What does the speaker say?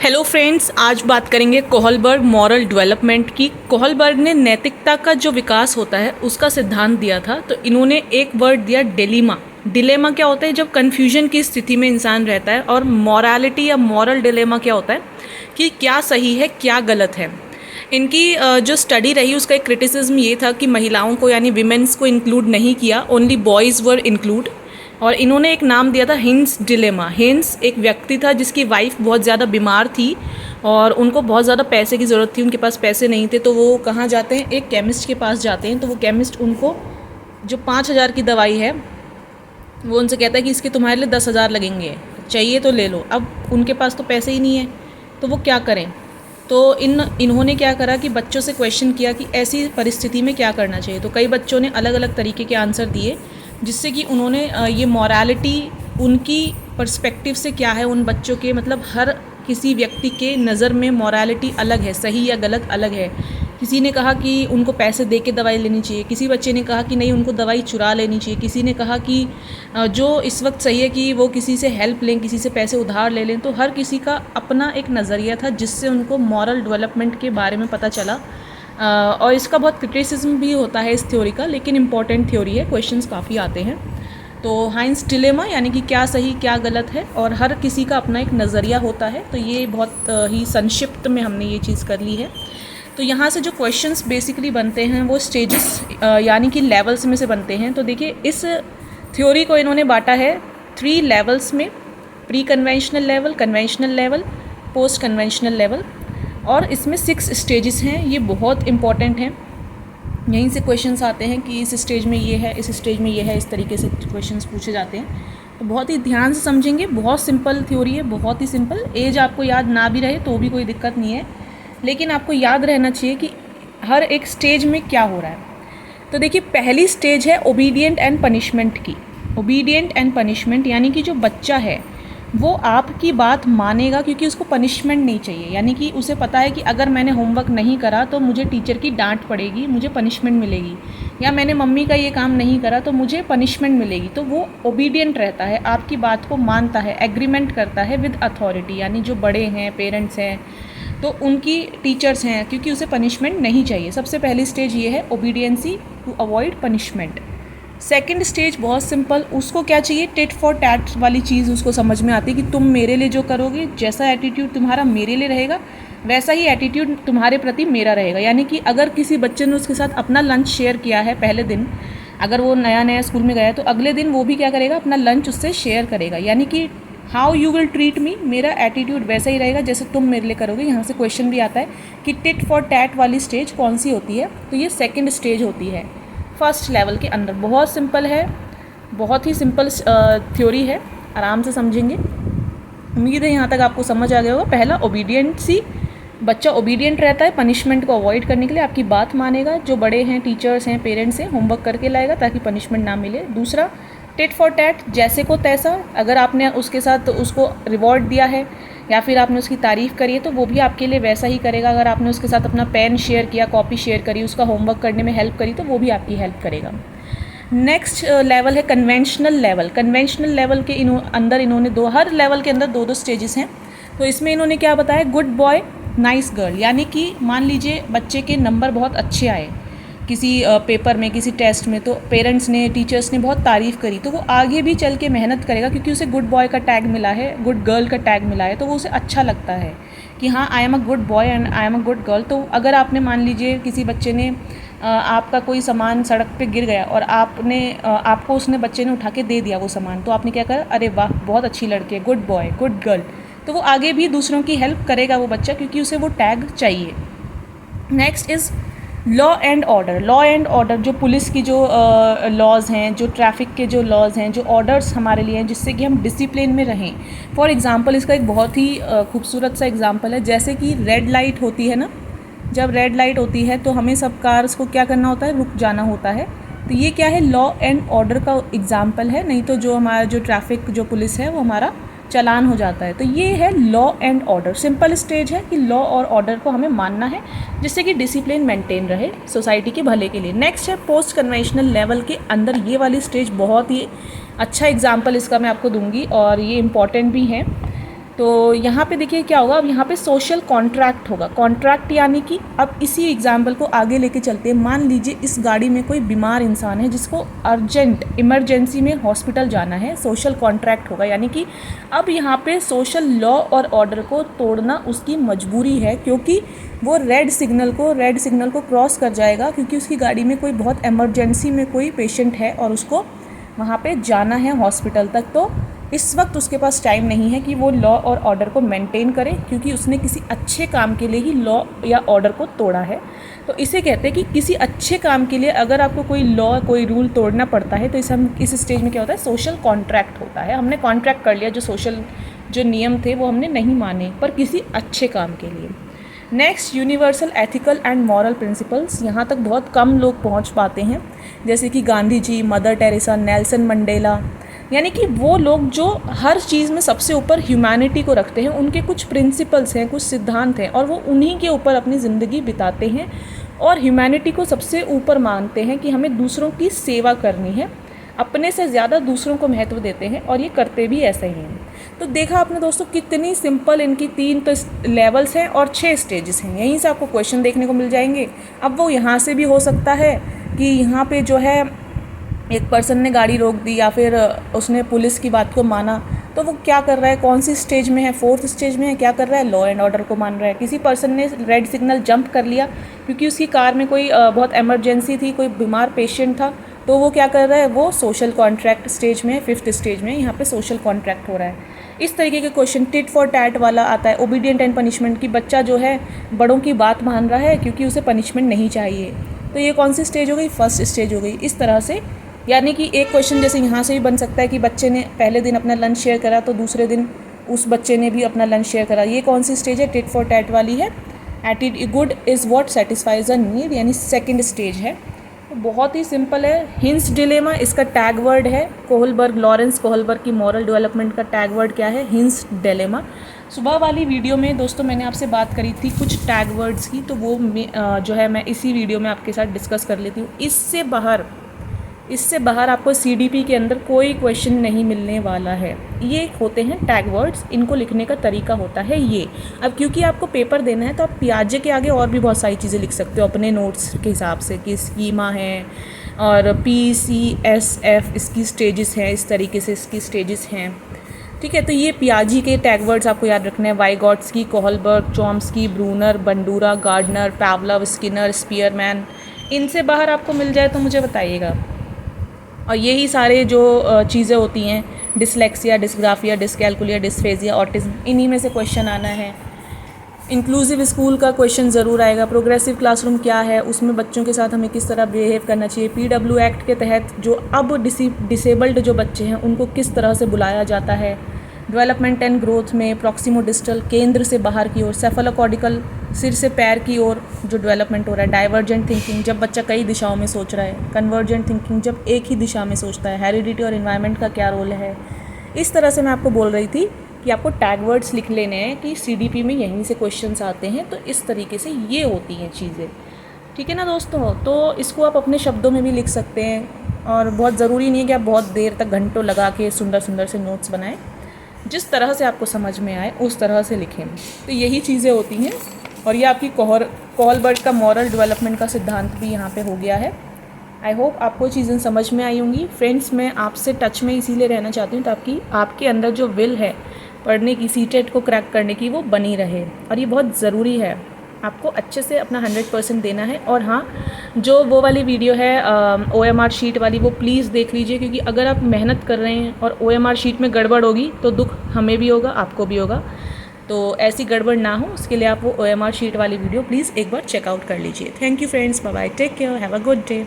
Hello friends, आज बात करेंगे कोहलबर्ग मॉरल डेवलपमेंट की। कोहलबर्ग ने नैतिकता का जो विकास होता है उसका सिद्धांत दिया था। तो इन्होंने एक वर्ड दिया, डिलेमा। डिलेमा क्या होता है? जब कन्फ्यूजन की स्थिति में इंसान रहता है। और मॉरालिटी या मॉरल डिलेमा क्या होता है कि क्या सही है क्या गलत है। इनकी जो स्टडी रही उसका एक क्रिटिसिज्म ये था कि महिलाओं को यानी विमेंस को इंक्लूड नहीं किया, ओनली बॉयज़ वर इंक्लूड। और इन्होंने एक नाम दिया था हिंस डिलेमा। हिंस एक व्यक्ति था जिसकी वाइफ बहुत ज़्यादा बीमार थी और उनको बहुत ज़्यादा पैसे की ज़रूरत थी, उनके पास पैसे नहीं थे। तो वो कहाँ जाते हैं? एक केमिस्ट के पास जाते हैं। तो वो केमिस्ट उनको जो 5,000 की दवाई है वो उनसे कहता है कि इसके तुम्हारे लिए 10,000 लगेंगे, चाहिए तो ले लो। अब उनके पास तो पैसे ही नहीं है, तो वो क्या करें? तो इन्होंने क्या करा कि बच्चों से क्वेश्चन किया कि ऐसी परिस्थिति में क्या करना चाहिए। तो कई बच्चों ने अलग अलग तरीके के आंसर दिए, जिससे कि उन्होंने ये मॉरालिटी उनकी पर्सपेक्टिव से क्या है, उन बच्चों के मतलब हर किसी व्यक्ति के नज़र में मॉरालिटी अलग है, सही या गलत अलग है। किसी ने कहा कि उनको पैसे दे के दवाई लेनी चाहिए, किसी बच्चे ने कहा कि नहीं उनको दवाई चुरा लेनी चाहिए, किसी ने कहा कि जो इस वक्त सही है कि वो किसी से हेल्प लें, किसी से पैसे उधार ले लें। तो हर किसी का अपना एक नज़रिया था जिससे उनको मॉरल डेवलपमेंट के बारे में पता चला। और इसका बहुत क्रिटिसिज्म भी होता है इस थ्योरी का, लेकिन इम्पॉर्टेंट थ्योरी है, क्वेश्चंस काफ़ी आते हैं। तो हाइंस डिलेमा यानी कि क्या सही क्या गलत है और हर किसी का अपना एक नज़रिया होता है। तो ये बहुत ही संक्षिप्त में हमने ये चीज़ कर ली है। तो यहाँ से जो क्वेश्चंस बेसिकली बनते हैं वो स्टेजेस यानी कि लेवल्स में से बनते हैं। तो देखिए, इस थ्योरी को इन्होंने बांटा है 3 लेवल्स में: pre conventional level, conventional level, post conventional level. और इसमें 6 स्टेजेस हैं। ये बहुत इंपॉर्टेंट हैं, यहीं से क्वेश्चंस आते हैं कि इस स्टेज में ये है, इस स्टेज में ये है, इस तरीके से क्वेश्चंस पूछे जाते हैं। तो बहुत ही ध्यान से समझेंगे। बहुत सिंपल थ्योरी है, बहुत ही सिंपल। एज आपको याद ना भी रहे तो भी कोई दिक्कत नहीं है, लेकिन आपको याद रहना चाहिए कि हर एक स्टेज में क्या हो रहा है। तो देखिए, पहली स्टेज है ओबीडिएंट एंड पनिशमेंट की। ओबीडिएंट एंड पनिशमेंट यानी कि जो बच्चा है वो आपकी बात मानेगा क्योंकि उसको पनिशमेंट नहीं चाहिए। यानी कि उसे पता है कि अगर मैंने होमवर्क नहीं करा तो मुझे टीचर की डांट पड़ेगी, मुझे पनिशमेंट मिलेगी, या मैंने मम्मी का ये काम नहीं करा तो मुझे पनिशमेंट मिलेगी। तो वो ओबीडियंट रहता है, आपकी बात को मानता है, एग्रीमेंट करता है विद अथॉरिटी। यानी जो बड़े हैं, पेरेंट्स हैं, तो उनकी टीचर्स हैं, क्योंकि उसे पनिशमेंट नहीं चाहिए। सबसे पहली स्टेज ये है, obedience to avoid punishment. Second stage बहुत सिंपल, उसको क्या चाहिए? टिट फॉर टैट वाली चीज़ उसको समझ में आती है कि तुम मेरे लिए जो करोगे, जैसा एटीट्यूड तुम्हारा मेरे लिए रहेगा वैसा ही एटीट्यूड तुम्हारे प्रति मेरा रहेगा। यानी कि अगर किसी बच्चे ने उसके साथ अपना लंच शेयर किया है पहले दिन, अगर वो नया नया स्कूल में गया है, तो अगले दिन वो भी क्या करेगा? अपना लंच उससे शेयर करेगा। यानी कि how you will treat me, मेरा एटीट्यूड वैसा ही रहेगा जैसे तुम मेरे लिए करोगे। यहाँ से क्वेश्चन भी आता है कि टिट फॉर टैट वाली स्टेज कौन सी होती है? तो ये सेकेंड स्टेज होती है फर्स्ट लेवल के अंदर। बहुत सिंपल है, बहुत ही सिंपल थ्योरी है, आराम से समझेंगे। उम्मीद है यहाँ तक आपको समझ आ गया होगा। पहला, ओबीडियंसी, बच्चा ओबीडियंट रहता है पनिशमेंट को अवॉइड करने के लिए, आपकी बात मानेगा, जो बड़े हैं, टीचर्स हैं, पेरेंट्स हैं, होमवर्क करके लाएगा ताकि पनिशमेंट ना मिले। दूसरा, टिट फॉर टैट, जैसे को तैसा। अगर आपने उसके साथ उसको रिवॉर्ड दिया है या फिर आपने उसकी तारीफ़ करी है तो वो भी आपके लिए वैसा ही करेगा। अगर आपने उसके साथ अपना पेन शेयर किया, कॉपी शेयर करी, उसका होमवर्क करने में हेल्प करी, तो वो भी आपकी हेल्प करेगा। नेक्स्ट लेवल है कन्वेंशनल लेवल। कन्वेंशनल लेवल के अंदर इन्होंने हर लेवल के अंदर 2-2 स्टेजेस हैं। तो इसमें इन्होंने क्या बताया? Good boy, nice girl. यानी कि मान लीजिए बच्चे के नंबर बहुत अच्छे आए किसी पेपर में, किसी टेस्ट में, तो पेरेंट्स ने, टीचर्स ने बहुत तारीफ़ करी, तो वो आगे भी चल के मेहनत करेगा क्योंकि उसे गुड बॉय का टैग मिला है, गुड गर्ल का टैग मिला है। तो वो उसे अच्छा लगता है कि हाँ, I am a good boy and I am a good girl. तो अगर आपने मान लीजिए किसी बच्चे ने आपका कोई सामान सड़क पे गिर गया और आपको उसने बच्चे ने उठा के दे दिया वो सामान, तो आपने क्या करा? अरे वाह, बहुत अच्छी लड़की है, गुड बॉय, गुड गर्ल। तो वो आगे भी दूसरों की हेल्प करेगा वो बच्चा, क्योंकि उसे वो टैग चाहिए। Next is law and order. Law and order, जो पुलिस की जो लॉज हैं, जो ट्रैफिक के जो लॉज हैं, जो ऑर्डर्स हमारे लिए हैं जिससे कि हम डिसिप्लिन में रहें। फॉर एग्जांपल, इसका एक बहुत ही खूबसूरत सा एग्जांपल है। जैसे कि रेड लाइट होती है ना, जब रेड लाइट होती है तो हमें सब कार्स को क्या करना होता है? रुक जाना होता है। तो ये क्या है? लॉ एंड ऑर्डर का एग्जाम्पल है। नहीं तो जो हमारा जो ट्रैफिक जो पुलिस है वो हमारा चालान हो जाता है। तो ये है law and order. Simple stage है कि लॉ और ऑर्डर को हमें मानना है जिससे कि डिसिप्लिन मेंटेन रहे सोसाइटी के भले के लिए। नेक्स्ट है पोस्ट कन्वेंशनल लेवल के अंदर ये वाली स्टेज, बहुत ही अच्छा एग्जाम्पल इसका मैं आपको दूंगी और ये इम्पॉर्टेंट भी है। तो यहाँ पे देखिए क्या होगा, अब यहाँ पे सोशल कॉन्ट्रैक्ट होगा। कॉन्ट्रैक्ट यानी कि अब इसी एग्जाम्पल को आगे लेके चलते हैं। मान लीजिए इस गाड़ी में कोई बीमार इंसान है जिसको अर्जेंट इमरजेंसी में हॉस्पिटल जाना है, सोशल कॉन्ट्रैक्ट होगा। यानी कि अब यहाँ पे सोशल लॉ और ऑर्डर को तोड़ना उसकी मजबूरी है, क्योंकि वो रेड सिग्नल को क्रॉस कर जाएगा, क्योंकि उसकी गाड़ी में कोई बहुत एमरजेंसी में कोई पेशेंट है और उसको वहाँ पे जाना है हॉस्पिटल तक। तो इस वक्त उसके पास टाइम नहीं है कि वो लॉ और ऑर्डर को मेंटेन करे, क्योंकि उसने किसी अच्छे काम के लिए ही लॉ या ऑर्डर को तोड़ा है। तो इसे कहते हैं कि किसी अच्छे काम के लिए अगर आपको कोई लॉ कोई रूल तोड़ना पड़ता है तो इस स्टेज में क्या होता है, सोशल कॉन्ट्रैक्ट होता है। हमने कॉन्ट्रैक्ट कर लिया, जो नियम थे वो हमने नहीं माने, पर किसी अच्छे काम के लिए। Next, universal ethical and moral principles. यहाँ तक बहुत कम लोग पहुँच पाते हैं, जैसे कि Gandhi ji, mother Teresa, Nelson Mandela. यानी कि वो लोग जो हर चीज़ में सबसे ऊपर ह्यूमैनिटी को रखते हैं, उनके कुछ प्रिंसिपल्स हैं, कुछ सिद्धांत हैं, और वो उन्हीं के ऊपर अपनी ज़िंदगी बिताते हैं और ह्यूमैनिटी को सबसे ऊपर मानते हैं कि हमें दूसरों की सेवा करनी है, अपने से ज़्यादा दूसरों को महत्व देते हैं, और ये करते भी ऐसा ही हैं। तो देखा आपने दोस्तों कितनी सिंपल इनकी 3 तो लेवल्स हैं और 6 स्टेजेस हैं। यहीं से आपको क्वेश्चन देखने को मिल जाएंगे। अब वो यहाँ से भी हो सकता है कि यहाँ पे जो है एक पर्सन ने गाड़ी रोक दी या फिर उसने पुलिस की बात को माना, तो वो क्या कर रहा है, कौन सी स्टेज में है, 4th स्टेज में है, क्या कर रहा है, लॉ एंड ऑर्डर को मान रहा है। किसी पर्सन ने रेड सिग्नल जंप कर लिया क्योंकि उसकी कार में कोई बहुत एमरजेंसी थी, कोई बीमार पेशेंट था, तो वो क्या कर रहा है, वो सोशल कॉन्ट्रैक्ट स्टेज में है, 5th स्टेज में। यहाँ पे सोशल कॉन्ट्रैक्ट हो रहा है। इस तरीके के क्वेश्चन टिट फॉर टैट वाला आता है। ओबीडियंट एंड पनिशमेंट की, बच्चा जो है बड़ों की बात मान रहा है क्योंकि उसे पनिशमेंट नहीं चाहिए, तो ये कौन सी स्टेज हो गई, 1st स्टेज हो गई। इस तरह से यानी कि एक क्वेश्चन जैसे यहाँ से भी बन सकता है कि बच्चे ने पहले दिन अपना लंच शेयर करा तो दूसरे दिन उस बच्चे ने भी अपना लंच शेयर करा। ये कौन सी स्टेज है, टिट फॉर टैट वाली है। Attitude good is what satisfies a need, यानी 2nd स्टेज है। तो बहुत ही सिंपल है। हिंस डिलेमा इसका टैग वर्ड है। लॉरेंस कोहलबर्ग की मॉरल डेवलपमेंट का टैग वर्ड क्या है, हिंस डिलेमा। सुबह वाली वीडियो में दोस्तों मैंने आपसे बात करी थी कुछ टैग वर्ड्स की, तो वो जो है मैं इसी वीडियो में आपके साथ डिस्कस कर लेती हूँ। इससे बाहर आपको CDP के अंदर कोई क्वेश्चन नहीं मिलने वाला है। ये होते हैं टैग वर्ड्स, इनको लिखने का तरीका होता है ये। अब क्योंकि आपको पेपर देना है तो आप पियाजे के आगे और भी बहुत सारी चीज़ें लिख सकते हो अपने नोट्स के हिसाब से, कि स्कीमा है और PCSF इसकी स्टेजेस हैं, इस तरीके से इसकी स्टेजेस हैं। ठीक है, तो ये पियाजी के टैग वर्ड्स आपको याद रखने हैं। Vygotsky, Kohlberg, Chomsky, Bruner, Bandura, Gardner, Pavlov, Skinner, Spearman. इनसे बाहर आपको मिल जाए तो मुझे बताइएगा। और यही सारे जो चीज़ें होती हैं, डिसलेक्सिया, डिस्ग्राफिया, डिसकैल्कुलिया, डिस्फेजिया, ऑटिज्म, इन्हीं में से क्वेश्चन आना है। इंक्लूसिव स्कूल का क्वेश्चन ज़रूर आएगा। प्रोग्रेसिव क्लासरूम क्या है, उसमें बच्चों के साथ हमें किस तरह बिहेव करना चाहिए। PW एक्ट के तहत जो अब डिसेबल्ड जो बच्चे हैं उनको किस तरह से बुलाया जाता है। डेवलपमेंट एंड ग्रोथ में प्रॉक्सिमो डिस्टल, केंद्र से बाहर की ओर, सेफलोकॉर्डिकल, सिर से पैर की ओर जो डेवलपमेंट हो रहा है। डाइवर्जेंट थिंकिंग, जब बच्चा कई दिशाओं में सोच रहा है। कन्वर्जेंट थिंकिंग, जब एक ही दिशा में सोचता है। हेरिडिटी और एनवायरनमेंट का क्या रोल है। इस तरह से मैं आपको बोल रही थी कि आपको टैग वर्ड्स लिख लेने हैं कि CDP में यहीं से क्वेश्चंस आते हैं, तो इस तरीके से ये होती हैं चीज़ें। ठीक है ना दोस्तों, तो इसको आप अपने शब्दों में भी लिख सकते हैं, और बहुत ज़रूरी नहीं है कि आप बहुत देर तक घंटों लगा के सुंदर सुंदर से नोट्स बनाएं। जिस तरह से आपको समझ में आए उस तरह से लिखें। तो यही चीज़ें होती हैं। और ये आपकी कोहलबर्ग का मॉरल डेवलपमेंट का सिद्धांत भी यहाँ पे हो गया है। आई होप आपको चीज़ें समझ में आई होंगी। फ्रेंड्स, मैं आपसे टच में इसीलिए रहना चाहती हूँ ताकि आपके अंदर जो विल है पढ़ने की, CTET को क्रैक करने की, वो बनी रहे। और ये बहुत ज़रूरी है, आपको अच्छे से अपना 100% देना है। और हाँ, जो वो वाली वीडियो है OMR शीट वाली, वो प्लीज़ देख लीजिए, क्योंकि अगर आप मेहनत कर रहे हैं और OMR शीट में गड़बड़ होगी तो दुख हमें भी होगा, आपको भी होगा। तो ऐसी गड़बड़ ना हो उसके लिए आप वो OMR शीट वाली वीडियो प्लीज़ एक बार चेकआउट कर लीजिए। Thank you friends, bye bye, take care, have a good day.